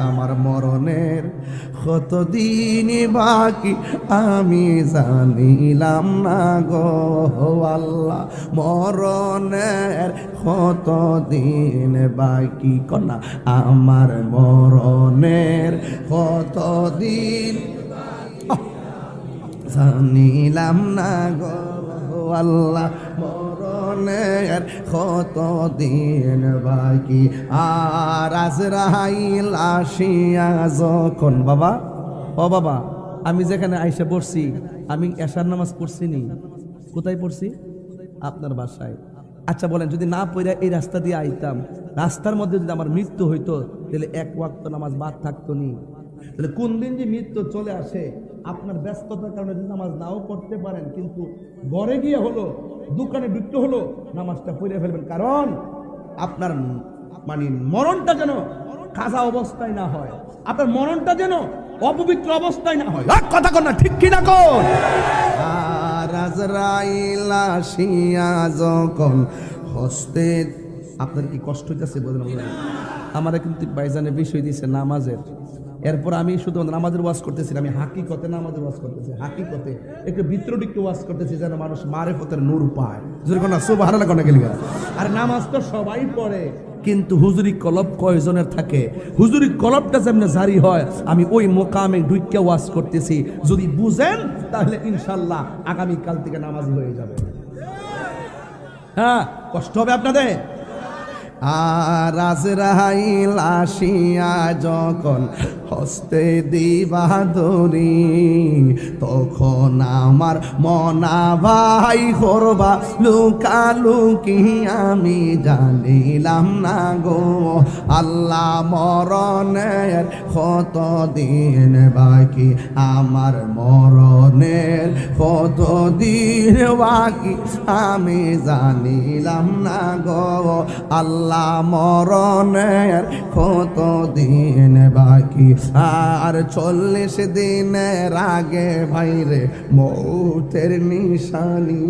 আমার মরণের কতদিন বাকি আমি জানিলাম না গো আল্লাহ, মরণের কতদিন বাকি কনা আমার মরণের কতদিন জানিলাম না গো আল্লাহ, মরণের কতদিন বাকি। আর আজরাইল আসিয়া যখন বাবা আমি যেখানে আইসা পড়ছি, আমি এশার নামাজ পড়ছি নি, কোথায় পড়ছি? আপনার বাসায়। আচ্ছা বলেন, যদি না পড়ে এই রাস্তা দিয়ে আইতাম, রাস্তার মধ্যে যদি আমার মৃত্যু হইতো, তাহলে এক ওয়াক্ত নামাজ বাদ থাকতো নি। তাহলে কোন দিন যে মৃত্যু চলে আসে, আপনার ব্যস্ততার কারণে যদি নামাজ নাও পড়তে পারেন, কিন্তু ঘরে গিয়ে হলো, দোকানে ঢুকতে হলো, নামাজটা পড়ে ফেলবেন। কারণ আপনার মানে মরণটা যেন কাজা অবস্থায় না হয়, আপনার মরণটা যেন অপবিত্র অবস্থায় না হয়। কথা কন না, ঠিক কিনা কোন? আর আজরাইল আসিয়া যখন হস্তে, আপনার কি কষ্ট হইতেছে বলেন? আমারে কিন্তু বাইজানে বিষয় দিয়েছে নামাজের। এরপর আমি শুধু নামাজের ওয়াজ করতেছি, আমি হাকিকতে নামাজের ওয়াজ করতেছি, হাকিকতে একটু ভিতরটি একটু ওয়াজ করতেছি, যেন মানুষ মারেফতের নূর পায়। সুবহানাল্লাহ কোন গেলি। আর নামাজ তো সবাই পড়ে, কিন্তু হুজুরি কলব কয়জনের থাকে? হুজুরি কলবটা যেমন জারি হয়, আমি ওই মোকামে ঢুইকে ওয়াজ করতেছি। যদি বুঝেন তাহলে ইনশাল্লাহ আগামীকাল থেকে নামাজি হয়ে যাবে। হ্যাঁ, কষ্ট হবে আপনাদের। আর আজরাইল আসিয়া যখন হস্তে দিবা ধরি, তখন আমার মনা ভাই করবা লুকালুকি আমি জানিলাম না গো আল্লাহ, মরণের কতদিন বাকি আমার মরণের কতদিন বাকি আমি জানিলাম না গো আল্লাহ, মরণের কতদিন বাকি। আর 40 দিনের আগে ভাইরে মৌতের নিশানি।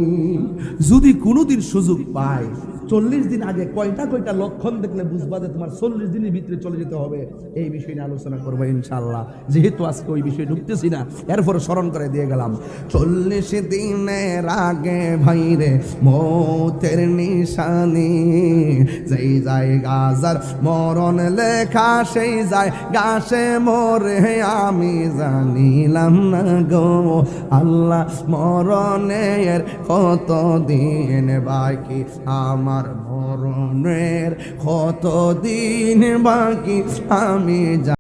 যদি কোনোদিন সুযোগ পায়, 40 দিন আগে কয়টা লক্ষণ দেখলে বুঝবা যে তোমার 40 দিনের ভিতরে চলে যেতে হবে। এই বিষয় নিয়ে আলোচনা করবো ইনশাআল্লাহ। যেহেতু আজকে ওই বিষয়ে ঢুকতেছি না, এরপর স্মরণ করে দিয়ে গেলাম। 40 দিনের আগে ভাইরে মৌতের নিশানি, যেই জায়গা যার মরণ লেখা সেই জায়গা সে মরে আমি জানিলাম না গো আল্লাহ, মরণের কতদিন বাকি আমার মরণের কতদিন বাকি আমি